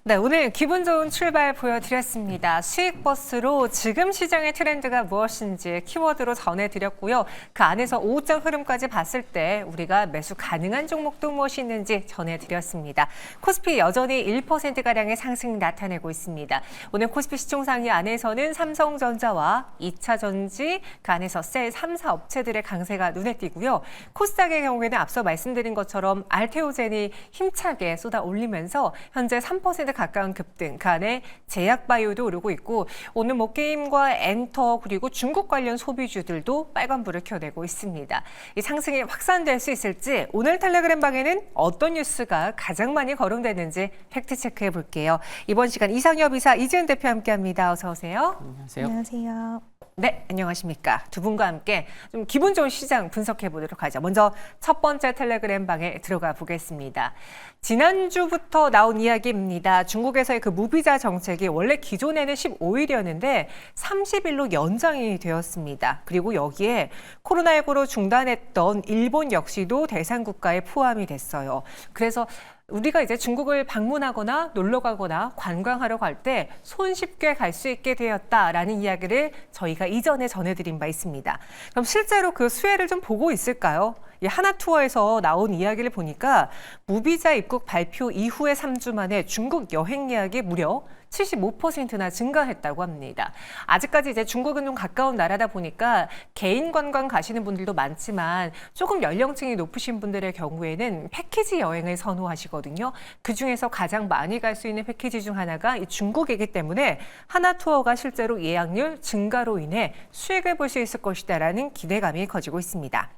네, 오늘 기분 좋은 출발 보여드렸습니다. 수익버스로 지금 시장의 트렌드가 무엇인지 키워드로 전해드렸고요. 그 안에서 오후장 흐름까지 봤을 때 우리가 매수 가능한 종목도 무엇이 있는지 전해드렸습니다. 코스피 여전히 1%가량의 상승 나타내고 있습니다. 오늘 코스피 시총상위 안에서는 삼성전자와 2차전지, 그 안에서 셀 3사 업체들의 강세가 눈에 띄고요. 코스닥의 경우에는 앞서 말씀드린 것처럼 알테오젠이 힘차게 쏟아 올리면서 현재 3% 가까운 급등, 그 안에 제약바이오도 오르고 있고 오늘 뭐 게임과 엔터 그리고 중국 관련 소비주들도 빨간불을 켜내고 있습니다. 이 상승이 확산될 수 있을지 오늘 텔레그램 방에는 어떤 뉴스가 가장 많이 거론되는지 팩트체크해 볼게요. 이번 시간 이상엽 이사, 이지은 대표 함께합니다. 어서 오세요. 안녕하세요. 안녕하세요. 네, 안녕하십니까. 두 분과 함께 좀 기분 좋은 시장 분석해 보도록 하죠. 먼저 첫 번째 텔레그램 방에 들어가 보겠습니다. 지난주부터 나온 이야기입니다. 중국에서의 그 무비자 정책이 원래 기존에는 15일이었는데 30일로 연장이 되었습니다. 그리고 여기에 코로나19로 중단했던 일본 역시도 대상 국가에 포함이 됐어요. 그래서 우리가 이제 중국을 방문하거나 놀러 가거나 관광하러 갈 때 손쉽게 갈 수 있게 되었다라는 이야기를 저희가 이전에 전해드린 바 있습니다. 그럼 실제로 그 수혜를 좀 보고 있을까요? 이 하나투어에서 나온 이야기를 보니까 무비자 입국 발표 이후에 3주 만에 중국 여행 예약이 무려 75%나 증가했다고 합니다. 아직까지 이제 중국은 좀 가까운 나라다 보니까 개인 관광 가시는 분들도 많지만 조금 연령층이 높으신 분들의 경우에는 패키지 여행을 선호하시거든요. 그중에서 가장 많이 갈 수 있는 패키지 중 하나가 이 중국이기 때문에 하나투어가 실제로 예약률 증가로 인해 수익을 볼 수 있을 것이다라는 기대감이 커지고 있습니다.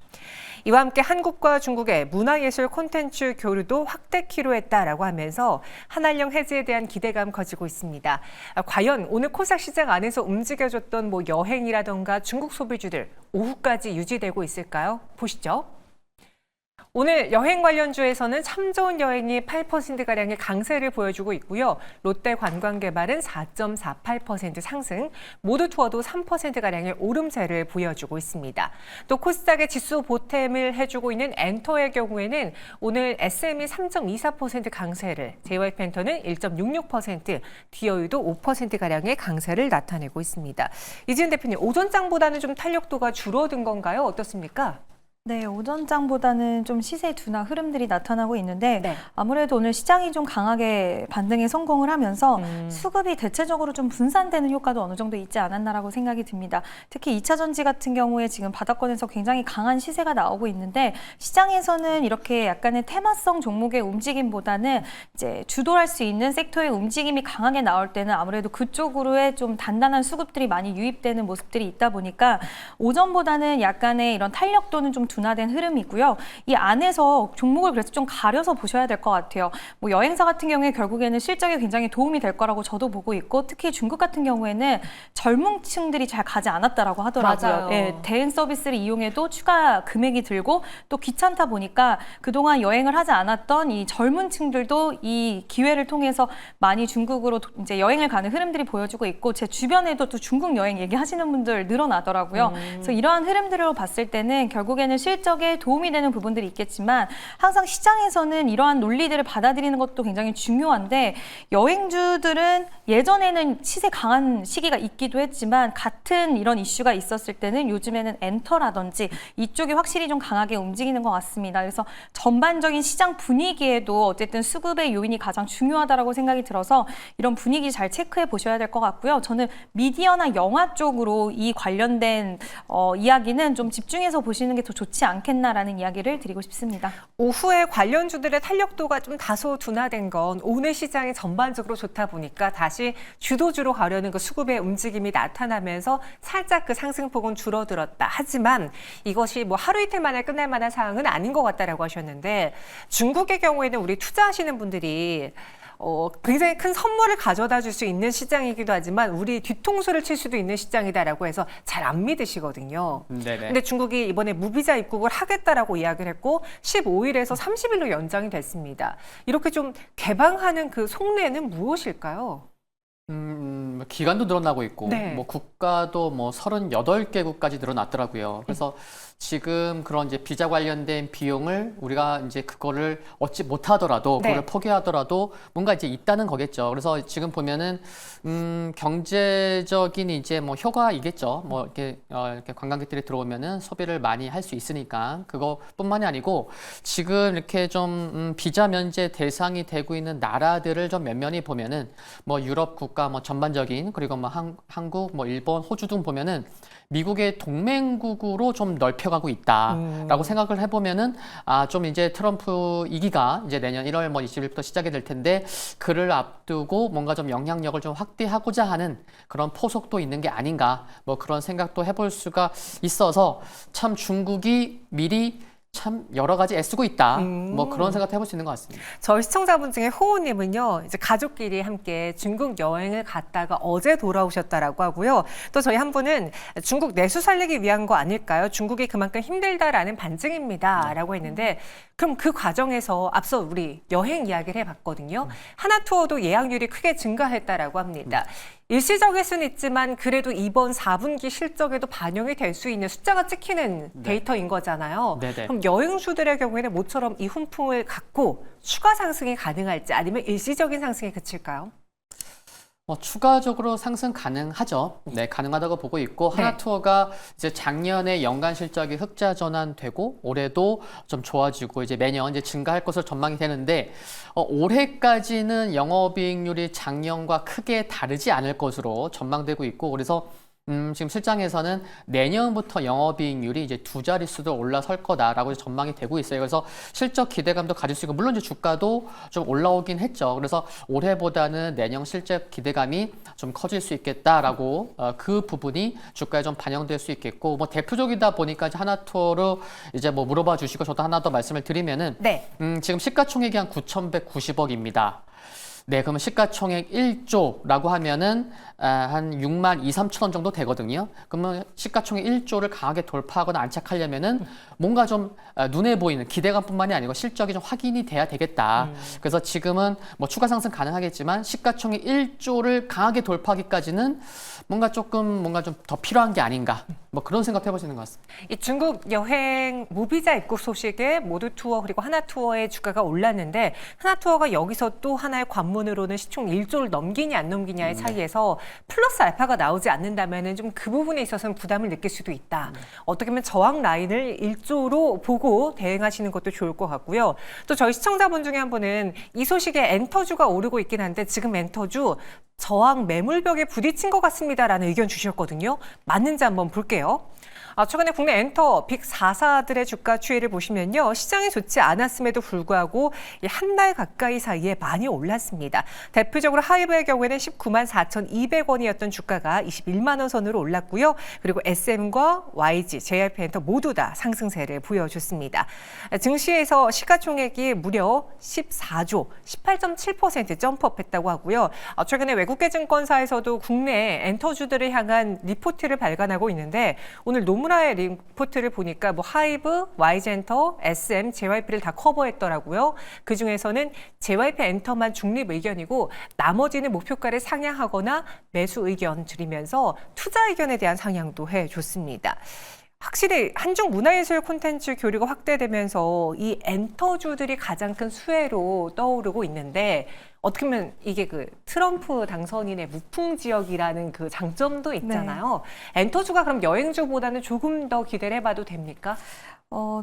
이와 함께 한국과 중국의 문화예술 콘텐츠 교류도 확대키로 했다라고 하면서 한한령 해지에 대한 기대감 커지고 있습니다. 과연 오늘 코스닥 시장 안에서 움직여줬던 뭐 여행이라던가 중국 소비주들 오후까지 유지되고 있을까요? 보시죠. 오늘 여행 관련주에서는 참 좋은 여행이 8%가량의 강세를 보여주고 있고요. 롯데관광개발은 4.48% 상승, 모두투어도 3%가량의 오름세를 보여주고 있습니다. 또 코스닥의 지수 보탬을 해주고 있는 엔터의 경우에는 오늘 SM이 3.24% 강세를, JY펜터는 1.66%, 디어유도 5%가량의 강세를 나타내고 있습니다. 이지은 대표님, 오전장보다는 좀 탄력도가 줄어든 건가요? 어떻습니까? 네, 오전장보다는 좀 시세 둔화 흐름들이 나타나고 있는데 네. 아무래도 오늘 시장이 좀 강하게 반등에 성공을 하면서 수급이 대체적으로 좀 분산되는 효과도 어느 정도 있지 않았나라고 생각이 듭니다. 특히 2차전지 같은 경우에 지금 바닥권에서 굉장히 강한 시세가 나오고 있는데 시장에서는 이렇게 약간의 테마성 종목의 움직임보다는 이제 주도할 수 있는 섹터의 움직임이 강하게 나올 때는 아무래도 그쪽으로의 좀 단단한 수급들이 많이 유입되는 모습들이 있다 보니까 오전보다는 약간의 이런 탄력도는 좀 둔화된 흐름이고요. 이 안에서 종목을 그래서 좀 가려서 보셔야 될 것 같아요. 뭐 여행사 같은 경우에 결국에는 실적에 굉장히 도움이 될 거라고 저도 보고 있고 특히 중국 같은 경우에는 젊은 층들이 잘 가지 않았다라고 하더라고요. 맞아요. 예, 대행 서비스를 이용해도 추가 금액이 들고 또 귀찮다 보니까 그동안 여행을 하지 않았던 이 젊은 층들도 이 기회를 통해서 많이 중국으로 이제 여행을 가는 흐름들이 보여주고 있고 제 주변에도 또 중국 여행 얘기하시는 분들 늘어나더라고요. 그래서 이러한 흐름들을 봤을 때는 결국에는 실적에 도움이 되는 부분들이 있겠지만 항상 시장에서는 이러한 논리들을 받아들이는 것도 굉장히 중요한데 여행주들은 예전에는 시세 강한 시기가 있기도 했지만 같은 이런 이슈가 있었을 때는 요즘에는 엔터라든지 이쪽이 확실히 좀 강하게 움직이는 것 같습니다. 그래서 전반적인 시장 분위기에도 어쨌든 수급의 요인이 가장 중요하다고 생각이 들어서 이런 분위기 잘 체크해 보셔야 될 것 같고요. 저는 미디어나 영화 쪽으로 이 관련된 이야기는 좀 집중해서 보시는 게 더 좋지 않겠나라는 이야기를 드리고 싶습니다. 오후에 관련주들의 탄력도가 좀 다소 둔화된 건 오늘 시장이 전반적으로 좋다 보니까 다시 주도주로 가려는 그 수급의 움직임이 나타나면서 살짝 그 상승폭은 줄어들었다. 하지만 이것이 뭐 하루 이틀 만에 끝날 만한 상황은 아닌 것 같다라고 하셨는데 중국의 경우에는 우리 투자하시는 분들이 굉장히 큰 선물을 가져다 줄 수 있는 시장이기도 하지만 우리 뒤통수를 칠 수도 있는 시장이다라고 해서 잘 안 믿으시거든요. 네네. 근데 중국이 이번에 무비자 입국을 하겠다라고 이야기를 했고 15일에서 30일로 연장이 됐습니다. 이렇게 좀 개방하는 그 속내는 무엇일까요? 기간도 늘어나고 있고 네. 뭐 국가도 뭐 38개국까지 늘어났더라고요. 그래서 지금 그런 이제 비자 관련된 비용을 우리가 이제 그거를 얻지 못하더라도 네. 그걸 포기하더라도 뭔가 이제 있다는 거겠죠. 그래서 지금 보면은 경제적인 이제 뭐 효과이겠죠. 뭐 이렇게 관광객들이 들어오면은 소비를 많이 할 수 있으니까 그것뿐만이 아니고 지금 이렇게 좀 비자 면제 대상이 되고 있는 나라들을 좀 면면히 보면은 뭐 유럽 국가 뭐 전반적인 그리고 뭐 한국 뭐 일본 호주 등 보면은 미국의 동맹국으로 좀 넓혀가고 있다라고 생각을 해보면은 좀 이제 트럼프 2기가 이제 내년 1월 뭐 20일부터 시작이 될 텐데 그를 앞두고 뭔가 좀 영향력을 좀 확대하고자 하는 그런 포석도 있는 게 아닌가 뭐 그런 생각도 해볼 수가 있어서 참 중국이 미리 참 여러 가지 애쓰고 있다. 뭐 그런 생각도 해볼 수 있는 것 같습니다. 저희 시청자분 중에 호우님은요, 이제 가족끼리 함께 중국 여행을 갔다가 어제 돌아오셨다라고 하고요. 또 저희 한 분은 중국 내수 살리기 위한 거 아닐까요? 중국이 그만큼 힘들다라는 반증입니다라고 했는데, 그럼 그 과정에서 앞서 우리 여행 이야기를 해봤거든요. 하나투어도 예약률이 크게 증가했다라고 합니다. 일시적일 수는 있지만 그래도 이번 4분기 실적에도 반영이 될 수 있는 숫자가 찍히는 데이터인 거잖아요. 네네. 그럼 여행주들의 경우에는 모처럼 이 훈풍을 갖고 추가 상승이 가능할지 아니면 일시적인 상승에 그칠까요? 추가적으로 상승 가능하죠. 네, 가능하다고 보고 있고 네. 하나투어가 이제 작년에 연간 실적이 흑자 전환되고 올해도 좀 좋아지고 이제 매년 이제 증가할 것으로 전망이 되는데 올해까지는 영업이익률이 작년과 크게 다르지 않을 것으로 전망되고 있고 그래서 지금 실장에서는 내년부터 영업이익률이 이제 2자릿수도 올라설 거다라고 전망이 되고 있어요. 그래서 실적 기대감도 가질 수 있고 물론 이제 주가도 좀 올라오긴 했죠. 그래서 올해보다는 내년 실적 기대감이 좀 커질 수 있겠다라고 그 부분이 주가에 좀 반영될 수 있겠고 뭐 대표적이다 보니까 이제 하나투어로 이제 뭐 물어봐 주시고 저도 하나 더 말씀을 드리면은 네. 지금 시가총액이 한 9,190억입니다. 네, 그러면 시가총액 1조라고 하면은 한 6만 2, 3천 원 정도 되거든요. 그러면 시가총액 1조를 강하게 돌파하거나 안착하려면은 뭔가 좀 눈에 보이는 기대감뿐만이 아니고 실적이 좀 확인이 돼야 되겠다. 그래서 지금은 뭐 추가 상승 가능하겠지만 시가총액 1조를 강하게 돌파하기까지는 뭔가 좀 더 필요한 게 아닌가. 뭐 그런 생각 해볼 수 있는 것 같습니다. 이 중국 여행 무비자 입국 소식에 모두투어 그리고 하나투어의 주가가 올랐는데 하나투어가 여기서 또 하나의 관문으로는 시총 1조를 넘기냐 안 넘기냐의 차이에서 플러스 알파가 나오지 않는다면 좀 그 부분에 있어서는 부담을 느낄 수도 있다. 어떻게 보면 저항 라인을 1조로 보고 대응하시는 것도 좋을 것 같고요. 또 저희 시청자분 중에 한 분은 이 소식에 엔터주가 오르고 있긴 한데 지금 엔터주 저항 매물벽에 부딪힌 것 같습니다라는 의견 주셨거든요. 맞는지 한번 볼게요. 최근에 국내 엔터 빅 4사들의 주가 추이를 보시면요. 시장이 좋지 않았음에도 불구하고 한 달 가까이 사이에 많이 올랐습니다. 대표적으로 하이브의 경우에는 19만 4,200원이었던 주가가 21만 원 선으로 올랐고요. 그리고 SM과 YG, JYP 엔터 모두 다 상승세를 보여줬습니다. 증시에서 시가총액이 무려 14조, 18.7% 점프업했다고 하고요. 최근에 외국계 증권사에서도 국내 엔터주들을 향한 리포트를 발간하고 있는데 오늘 노무라의 리포트를 보니까 뭐 하이브, YG엔터, SM, JYP를 다 커버했더라고요. 그중에서는 JYP 엔터만 중립 의견이고 나머지는 목표가를 상향하거나 매수 의견 드리면서 투자 의견에 대한 상향도 해줬습니다. 확실히 한중 문화예술 콘텐츠 교류가 확대되면서 이 엔터주들이 가장 큰 수혜로 떠오르고 있는데 어떻게 보면 이게 그 트럼프 당선인의 무풍 지역이라는 그 장점도 있잖아요. 엔터주가 그럼 여행주보다는 조금 더 기대를 해봐도 됩니까?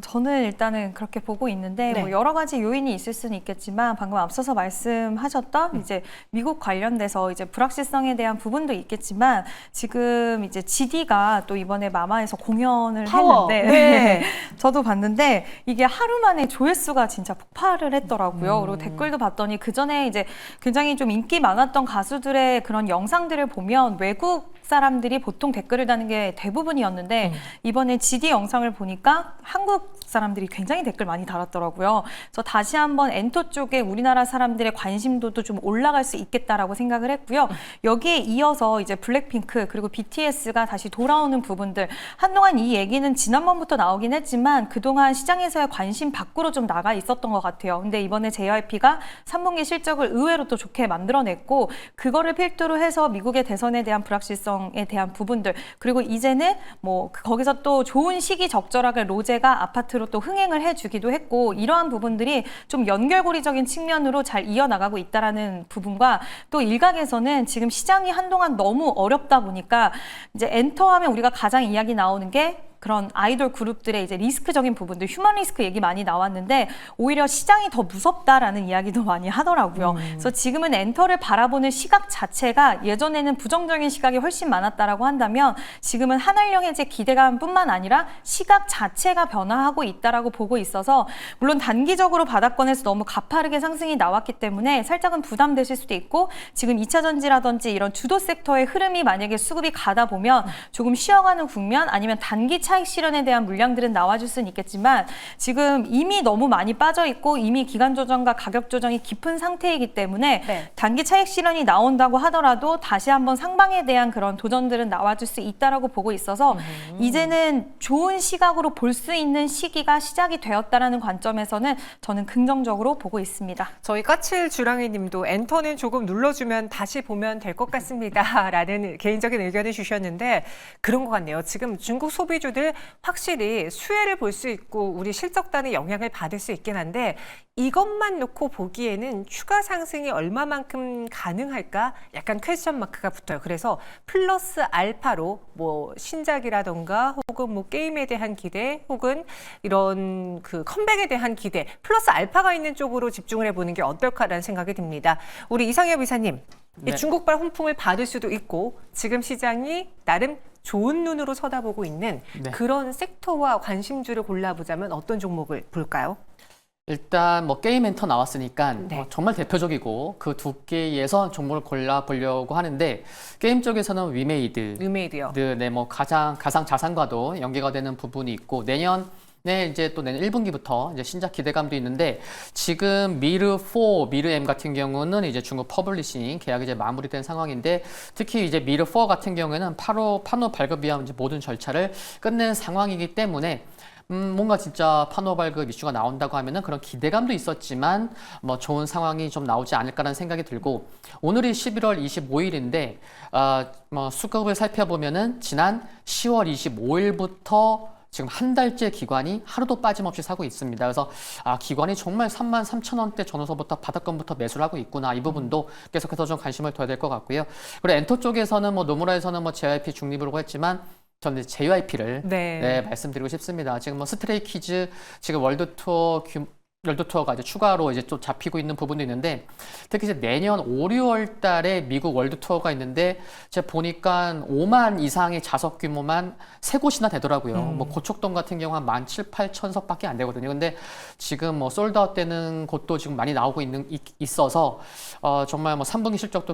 저는 일단은 그렇게 보고 있는데 네. 뭐 여러 가지 요인이 있을 수는 있겠지만 방금 앞서서 말씀하셨던 이제 미국 관련돼서 이제 불확실성에 대한 부분도 있겠지만 지금 이제 GD가 또 이번에 마마에서 공연을 파워. 했는데 네. 저도 봤는데 이게 하루 만에 조회수가 진짜 폭발을 했더라고요. 그리고 댓글도 봤더니 그 전에 이제 굉장히 좀 인기 많았던 가수들의 그런 영상들을 보면 외국 사람들이 보통 댓글을 다는 게 대부분이었는데 이번에 GD 영상을 보니까 한국 사람들이 굉장히 댓글 많이 달았더라고요. 그래서 다시 한번 엔터 쪽에 우리나라 사람들의 관심도도 좀 올라갈 수 있겠다라고 생각을 했고요. 여기에 이어서 이제 블랙핑크 그리고 BTS가 다시 돌아오는 부분들 한동안 이 얘기는 지난번부터 나오긴 했지만 그동안 시장에서의 관심 밖으로 좀 나가 있었던 것 같아요. 근데 이번에 JYP가 3분기 실적을 의외로 또 좋게 만들어냈고 그거를 필두로 해서 미국의 대선에 대한 불확실성 일정에 대한 부분들, 그리고 이제는 뭐 거기서 또 좋은 시기 적절하게 로제가 아파트로 또 흥행을 해주기도 했고, 이러한 부분들이 좀 연결고리적인 측면으로 잘 이어나가고 있다라는 부분과, 또 일각에서는 지금 시장이 한동안 너무 어렵다 보니까 이제 엔터하면 우리가 가장 이야기 나오는 게 그런 아이돌 그룹들의 이제 리스크적인 부분들, 휴먼 리스크 얘기 많이 나왔는데 오히려 시장이 더 무섭다라는 이야기도 많이 하더라고요. 그래서 지금은 엔터를 바라보는 시각 자체가 예전에는 부정적인 시각이 훨씬 많았다라고 한다면 지금은 한알령 해제 기대감뿐만 아니라 시각 자체가 변화하고 있다라고 보고 있어서, 물론 단기적으로 바닥권에서 너무 가파르게 상승이 나왔기 때문에 살짝은 부담되실 수도 있고, 지금 2차 전지라든지 이런 주도 섹터의 흐름이 만약에 수급이 가다 보면 조금 쉬어가는 국면, 아니면 단기 차익 실현에 대한 물량들은 나와줄 수는 있겠지만 지금 이미 너무 많이 빠져 있고 이미 기간 조정과 가격 조정이 깊은 상태이기 때문에 네. 단기 차익 실현이 나온다고 하더라도 다시 한번 상방에 대한 그런 도전들은 나와줄 수 있다라고 보고 있어서 이제는 좋은 시각으로 볼 수 있는 시기가 시작이 되었다라는 관점에서는 저는 긍정적으로 보고 있습니다. 저희 까칠 주랑이 님도 엔터는 조금 눌러주면 다시 보면 될 것 같습니다. 라는 개인적인 의견을 주셨는데 그런 것 같네요. 지금 중국 소비주들 확실히 수혜를 볼 수 있고 우리 실적단의 영향을 받을 수 있긴 한데 이것만 놓고 보기에는 추가 상승이 얼마만큼 가능할까? 약간 퀘스천 마크가 붙어요. 그래서 플러스 알파로 뭐 신작이라던가 혹은 뭐 게임에 대한 기대 혹은 이런 그 컴백에 대한 기대 플러스 알파가 있는 쪽으로 집중을 해보는 게 어떨까라는 생각이 듭니다. 우리 이상엽 이사님, 이 네. 중국발 훈풍을 받을 수도 있고 지금 시장이 나름 좋은 눈으로 쳐다보고 있는 네. 그런 섹터와 관심주를 골라보자면 어떤 종목을 볼까요? 일단 뭐 게임 엔터 나왔으니까 네. 정말 대표적이고 그 두 개에서 종목을 골라보려고 하는데, 게임 쪽에서는 위메이드, 위메이드요. 네, 뭐 가상 자산과도 연계가 되는 부분이 있고, 내년에 이제 또 내년 1분기부터 이제 신작 기대감도 있는데, 지금 미르4, 미르M 같은 경우는 이제 중국 퍼블리싱 계약이 이제 마무리된 상황인데, 특히 이제 미르4 같은 경우에는 판호 발급 위한 이제 모든 절차를 끝낸 상황이기 때문에 뭔가 진짜 판호 발급 이슈가 나온다고 하면은 그런 기대감도 있었지만 뭐 좋은 상황이 좀 나오지 않을까라는 생각이 들고, 오늘이 11월 25일인데 뭐 수급을 살펴보면은 지난 10월 25일부터 지금 한 달째 기관이 하루도 빠짐없이 사고 있습니다. 그래서 기관이 정말 33,000원대 전후서부터 바닥권부터 매수를 하고 있구나, 이 부분도 계속해서 좀 관심을 둬야 될 것 같고요. 그리고 엔터 쪽에서는 뭐 노무라에서는 뭐 JYP 중립으로 했지만 저는 JYP를 네. 말씀드리고 싶습니다. 지금 뭐 스트레이키즈 지금 월드투어가 이제 추가로 이제 좀 잡히고 있는 부분도 있는데, 특히 이제 내년 5, 6월 달에 미국 월드투어가 있는데 제가 보니까 5만 이상의 좌석 규모만 3곳이나 되더라고요. 뭐 고척돔 같은 경우 한 17,000~18,000석밖에 안 되거든요. 근데 지금 뭐 솔드아웃 되는 곳도 지금 많이 나오고 있어서 정말 뭐 3분기 실적도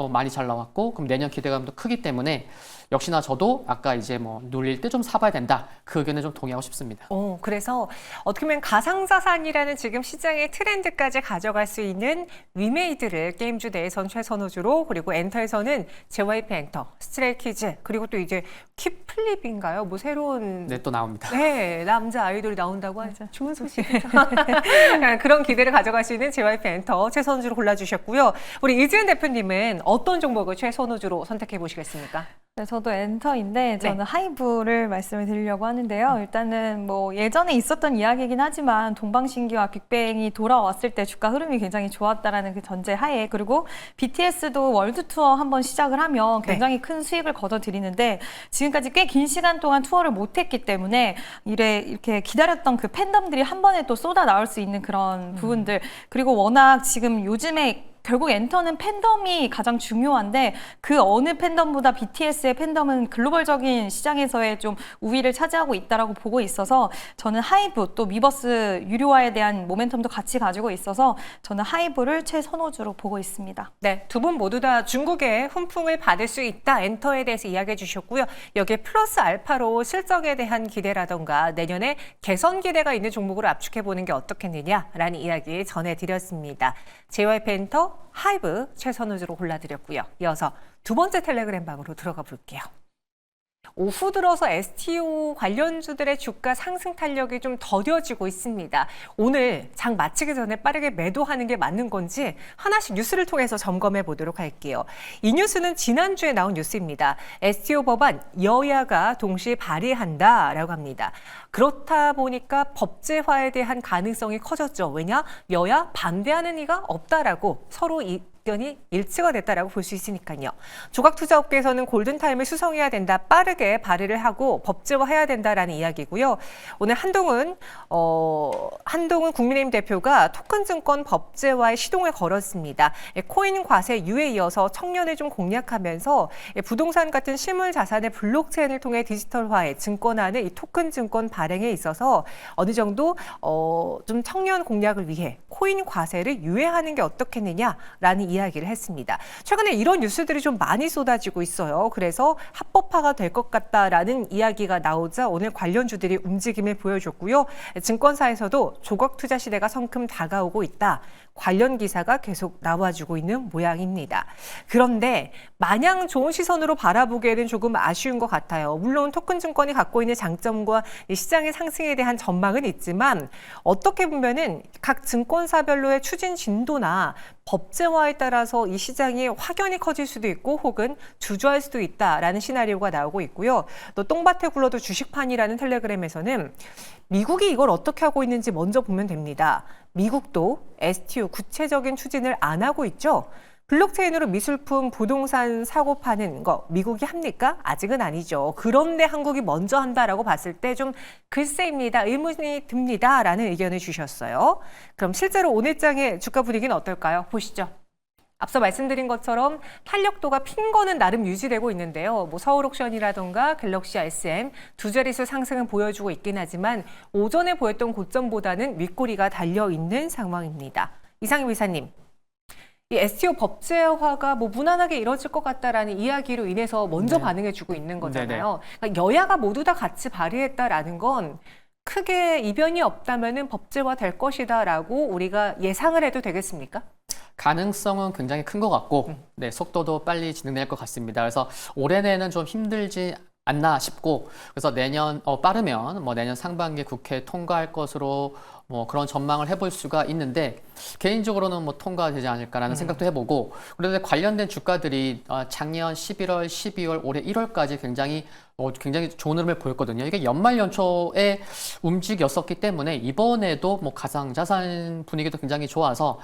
많이 잘 나왔고, 그럼 내년 기대감도 크기 때문에 역시나 저도 아까 이제 뭐 눌릴 때 좀 사봐야 된다, 그 의견에 좀 동의하고 싶습니다. 그래서 어떻게 보면 가상자산이라는 지금 시장의 트렌드까지 가져갈 수 있는 위메이드를 게임주 내에선 최선호주로, 그리고 엔터에서는 JYP 엔터, 스트레이키즈, 그리고 또 이제 킵플립인가요? 뭐 새로운 네, 또 나옵니다. 네, 남자 아이돌이 나온다고 하죠. 좋은 소식. 그런 기대를 가져갈 수 있는 JYP 엔터 최선호주로 골라주셨고요. 우리 이지은 대표님은 어떤 종목을 최선호주로 선택해 보시겠습니까? 네, 저도 엔터인데 저는 네. 하이브를 말씀을 드리려고 하는데요. 일단은 뭐 예전에 있었던 이야기이긴 하지만 동방신기와 빅뱅이 돌아왔을 때 주가 흐름이 굉장히 좋았다라는 그 전제 하에, 그리고 BTS도 월드 투어 한번 시작을 하면 굉장히 큰 수익을 거둬들이는데 지금까지 꽤 긴 시간 동안 투어를 못했기 때문에 이렇게 기다렸던 그 팬덤들이 한 번에 또 쏟아 나올 수 있는 그런 부분들, 그리고 워낙 지금 요즘에 결국 엔터는 팬덤이 가장 중요한데 그 어느 팬덤보다 BTS의 팬덤은 글로벌적인 시장에서의 좀 우위를 차지하고 있다라고 보고 있어서 저는 하이브, 또 미버스 유료화에 대한 모멘텀도 같이 가지고 있어서 저는 하이브를 최선호주로 보고 있습니다. 네, 두 분 모두 다 중국의 훈풍을 받을 수 있다, 엔터에 대해서 이야기해 주셨고요. 여기에 플러스 알파로 실적에 대한 기대라던가 내년에 개선 기대가 있는 종목으로 압축해 보는 게 어떻겠느냐라는 이야기 전해드렸습니다. JYP 엔터, 하이브 최선호주로 골라드렸고요. 이어서 두 번째 텔레그램 방으로 들어가 볼게요. 오후 들어서 STO 관련주들의 주가 상승 탄력이 좀 더뎌지고 있습니다. 오늘 장 마치기 전에 빠르게 매도하는 게 맞는 건지 하나씩 뉴스를 통해서 점검해 보도록 할게요. 이 뉴스는 지난주에 나온 뉴스입니다. STO 법안 여야가 동시에 발의한다라고 합니다. 그렇다 보니까 법제화에 대한 가능성이 커졌죠. 왜냐? 여야 반대하는 이가 없다라고 서로 의견이 일치가 됐다라고 볼 수 있으니까요. 조각투자업계에서는 골든타임을 수성해야 된다. 빠르게 발의를 하고 법제화해야 된다라는 이야기고요. 오늘 한동훈 국민의힘 대표가 토큰증권 법제화의 시동을 걸었습니다. 코인 과세 유예에 이어서 청년을 좀 공략하면서 부동산 같은 실물 자산의 블록체인을 통해 디지털화해 증권화는 이 토큰증권 발행에 있어서 어느 정도 좀 청년 공략을 위해 코인 과세를 유예하는 게 어떻겠느냐라는 이야기를 했습니다. 최근에 이런 뉴스들이 좀 많이 쏟아지고 있어요. 그래서 합법화가 될 것 같다라는 이야기가 나오자 오늘 관련주들이 움직임을 보여줬고요. 증권사에서도 조각 투자 시대가 성큼 다가오고 있다. 관련 기사가 계속 나와주고 있는 모양입니다. 그런데 마냥 좋은 시선으로 바라보기에는 조금 아쉬운 것 같아요. 물론 토큰 증권이 갖고 있는 장점과 시장의 상승에 대한 전망은 있지만 어떻게 보면은 각 증권사별로의 추진 진도나 법제화에 따라서 이 시장이 확연히 커질 수도 있고 혹은 주저할 수도 있다라는 시나리오가 나오고 있고요. 또 똥밭에 굴러도 주식판이라는 텔레그램에서는 미국이 이걸 어떻게 하고 있는지 먼저 보면 됩니다. 미국도 STO 구체적인 추진을 안 하고 있죠. 블록체인으로 미술품, 부동산 사고 파는 거 미국이 합니까? 아직은 아니죠. 그런데 한국이 먼저 한다라고 봤을 때 좀 글쎄입니다. 의문이 듭니다라는 의견을 주셨어요. 그럼 실제로 오늘 장의 주가 분위기는 어떨까요? 보시죠. 앞서 말씀드린 것처럼 탄력도가 핀 거는 나름 유지되고 있는데요. 서울옥션이라던가 갤럭시 SM 두 자릿수 상승은 보여주고 있긴 하지만 오전에 보였던 고점보다는 윗꼬리가 달려있는 상황입니다. 이상임 이사님. 이 STO 법제화가 무난하게 이뤄질 것 같다라는 이야기로 인해서 먼저 반응해주고 있는 거잖아요. 그러니까 여야가 모두 다 같이 발의했다라는 건 크게 이변이 없다면은 법제화 될 것이다라고 우리가 예상을 해도 되겠습니까? 가능성은 굉장히 큰 것 같고, 네, 속도도 빨리 진행될 것 같습니다. 그래서 올해 내는 좀 힘들지 않나 싶고, 그래서 내년 빠르면 내년 상반기 국회 통과할 것으로 그런 전망을 해볼 수가 있는데 개인적으로는 통과되지 않을까라는 생각도 해보고, 그런데 관련된 주가들이 작년 11월, 12월, 올해 1월까지 굉장히 좋은 흐름을 보였거든요. 이게 연말 연초에 움직였었기 때문에 이번에도 가상자산 분위기도 굉장히 좋아서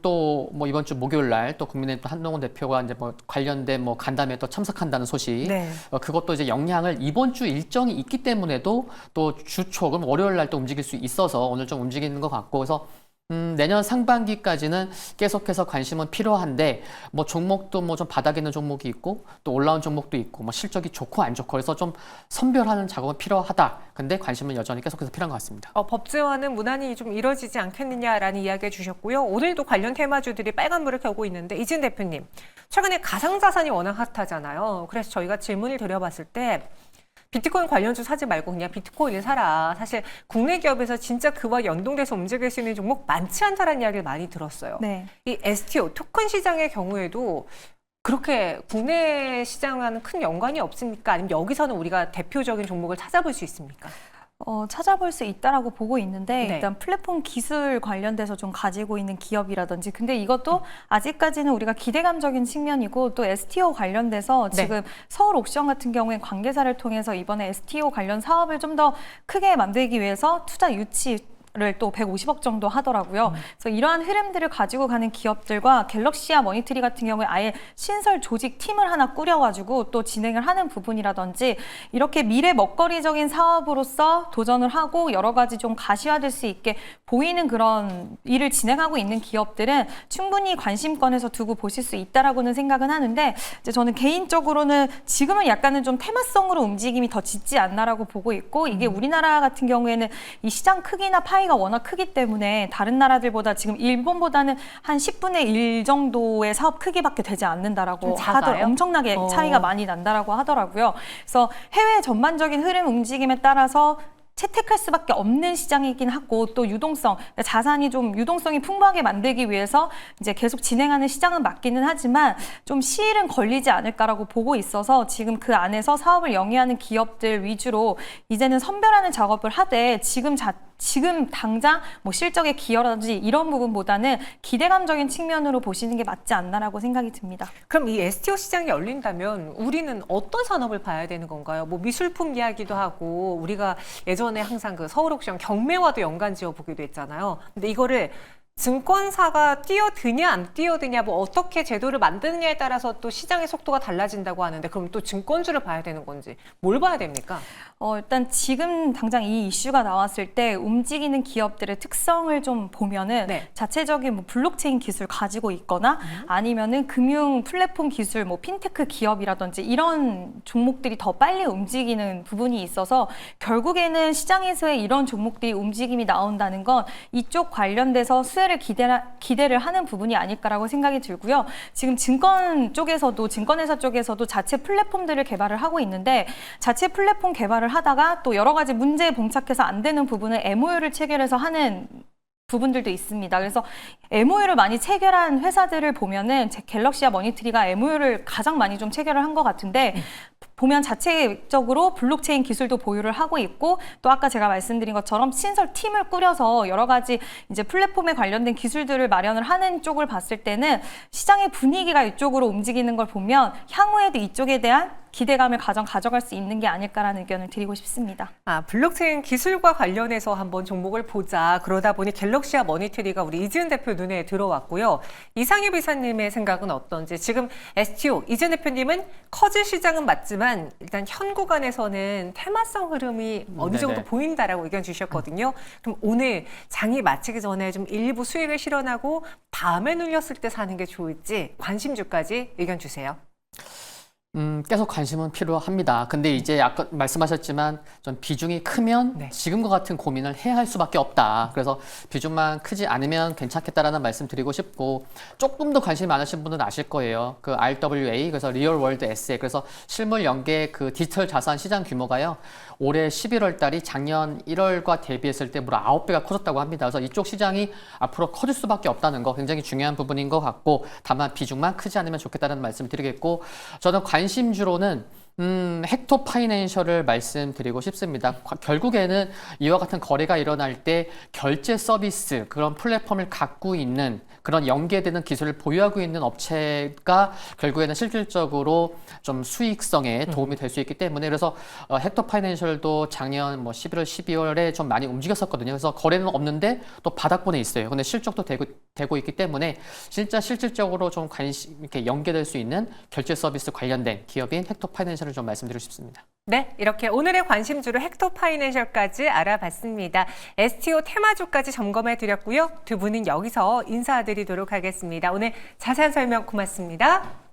또 이번 주 목요일 날 또 국민의힘 또 한동훈 대표가 이제 관련된 간담회에 또 참석한다는 소식, 네. 그것도 이제 영향을 이번 주 일정이 있기 때문에도 또 주촉은 월요일 날 또 움직일 수 있어서 오늘 좀 움직이는 것 같고, 그래서 내년 상반기까지는 계속해서 관심은 필요한데 종목도 좀 바닥에 있는 종목이 있고 또 올라온 종목도 있고 실적이 좋고 안 좋고 그래서 좀 선별하는 작업은 필요하다. 근데 관심은 여전히 계속해서 필요한 것 같습니다. 법제화는 무난히 좀 이뤄지지 않겠느냐라는 이야기 주셨고요. 오늘도 관련 테마주들이 빨간불을 켜고 있는데 이진 대표님, 최근에 가상자산이 워낙 핫하잖아요. 그래서 저희가 질문을 드려봤을 때 비트코인 관련주 사지 말고 그냥 비트코인을 사라. 사실 국내 기업에서 진짜 그와 연동돼서 움직일 수 있는 종목 많지 않다라는 이야기를 많이 들었어요. 네. 이 STO 토큰 시장의 경우에도 그렇게 국내 시장과는 큰 연관이 없습니까? 아니면 여기서는 우리가 대표적인 종목을 찾아볼 수 있습니까? 찾아볼 수 있다라고 보고 있는데 네. 일단 플랫폼 기술 관련돼서 좀 가지고 있는 기업이라든지, 근데 이것도 아직까지는 우리가 기대감적인 측면이고, 또 STO 관련돼서 네. 지금 서울 옥션 같은 경우에 관계사를 통해서 이번에 STO 관련 사업을 좀 더 크게 만들기 위해서 투자 유치 를 또 150억 정도 하더라고요. 그래서 이러한 흐름들을 가지고 가는 기업들과 갤럭시아 머니트리 같은 경우에 아예 신설 조직 팀을 하나 꾸려가지고 또 진행을 하는 부분이라든지, 이렇게 미래 먹거리적인 사업으로서 도전을 하고 여러 가지 좀 가시화될 수 있게 보이는 그런 일을 진행하고 있는 기업들은 충분히 관심권에서 두고 보실 수 있다라고는 생각은 하는데, 이제 저는 개인적으로는 지금은 약간은 좀 테마성으로 움직임이 더 짙지 않나라고 보고 있고, 이게 우리나라 같은 경우에는 이 시장 크기나 파이가 워낙 크기 때문에 다른 나라들보다 지금 일본보다는 한 10분의 1 정도의 사업 크기밖에 되지 않는다라고 하더라고요. 엄청나게 차이가 많이 난다라고 하더라고요. 그래서 해외 전반적인 흐름 움직임에 따라서 채택할 수밖에 없는 시장이긴 하고 또 유동성, 자산이 좀 유동성이 풍부하게 만들기 위해서 이제 계속 진행하는 시장은 맞기는 하지만 좀 시일은 걸리지 않을까라고 보고 있어서 지금 그 안에서 사업을 영위하는 기업들 위주로 이제는 선별하는 작업을 하되 지금 당장 뭐 실적의 기여라든지 이런 부분보다는 기대감적인 측면으로 보시는 게 맞지 않나라고 생각이 듭니다. 그럼 이 STO 시장이 열린다면 우리는 어떤 산업을 봐야 되는 건가요? 뭐 미술품 이야기도 하고 우리가 예전에 항상 그 서울 옥션 경매와도 연관지어 보기도 했잖아요. 근데 이거를 증권사가 뛰어드냐 안 뛰어드냐 뭐 어떻게 제도를 만드느냐에 따라서 또 시장의 속도가 달라진다고 하는데 그럼 또 증권주를 봐야 되는 건지 뭘 봐야 됩니까? 일단 지금 당장 이 이슈가 나왔을 때 움직이는 기업들의 특성을 좀 보면은 네. 자체적인 뭐 블록체인 기술 가지고 있거나 아니면은 금융 플랫폼 기술, 뭐 핀테크 기업이라든지 이런 종목들이 더 빨리 움직이는 부분이 있어서 결국에는 시장에서의 이런 종목들이 움직임이 나온다는 건 이쪽 관련돼서 수혜를 기대를 하는 부분이 아닐까라고 생각이 들고요. 지금 증권회사 쪽에서도 자체 플랫폼들을 개발을 하고 있는데 자체 플랫폼 개발을 하다가 또 여러 가지 문제에 봉착해서 안 되는 부분을 MOU를 체결해서 하는 부분들도 있습니다. 그래서 MOU를 많이 체결한 회사들을 보면은 갤럭시와 머니트리가 MOU를 가장 많이 좀 체결을 한 것 같은데 보면 자체적으로 블록체인 기술도 보유를 하고 있고 또 아까 제가 말씀드린 것처럼 신설 팀을 꾸려서 여러 가지 이제 플랫폼에 관련된 기술들을 마련을 하는 쪽을 봤을 때는 시장의 분위기가 이쪽으로 움직이는 걸 보면 향후에도 이쪽에 대한 기대감을 가져갈 수 있는 게 아닐까라는 의견을 드리고 싶습니다. 블록체인 기술과 관련해서 한번 종목을 보자. 그러다 보니 갤럭시와 머니트리가 우리 이지은 대표 눈에 들어왔고요. 이상엽 이사님의 생각은 어떤지. 지금 STO 이지은 대표님은 커질 시장은 맞지만 일단 현 구간에서는 테마성 흐름이 어느 정도 네네. 보인다라고 의견 주셨거든요. 그럼 오늘 장이 마치기 전에 좀 일부 수익을 실현하고 다음에 눌렸을 때 사는 게 좋을지 관심주까지 의견 주세요. 계속 관심은 필요합니다. 근데 이제 아까 말씀하셨지만 좀 비중이 크면 네. 지금과 같은 고민을 해야 할 수밖에 없다. 그래서 비중만 크지 않으면 괜찮겠다라는 말씀 드리고 싶고 조금 더 관심이 많으신 분들은 아실 거예요. 그 RWA, 그래서 리얼 월드 에셋, 그래서 실물 연계 그 디지털 자산 시장 규모가요. 올해 11월 달이 작년 1월과 대비했을 때 무려 9배가 커졌다고 합니다. 그래서 이쪽 시장이 앞으로 커질 수밖에 없다는 거 굉장히 중요한 부분인 것 같고 다만 비중만 크지 않으면 좋겠다는 말씀 드리겠고 저는 관심주로는 헥토 파이낸셜을 말씀드리고 싶습니다. 결국에는 이와 같은 거래가 일어날 때 결제 서비스, 그런 플랫폼을 갖고 있는 그런 연계되는 기술을 보유하고 있는 업체가 결국에는 실질적으로 좀 수익성에 도움이 될 수 있기 때문에 그래서 헥토 파이낸셜도 작년 뭐 11월, 12월에 좀 많이 움직였었거든요. 그래서 거래는 없는데 또 바닥권에 있어요. 근데 실적도 되고 있기 때문에 진짜 실질적으로 좀 관심 이렇게 연계될 수 있는 결제 서비스 관련된 기업인 헥토 파이낸셜을 좀 말씀드리고 싶습니다. 네, 이렇게 오늘의 관심주로 헥토 파이낸셜까지 알아봤습니다. STO 테마주까지 점검해 드렸고요. 두 분은 여기서 인사드리도록 하겠습니다. 오늘 자세한 설명 고맙습니다.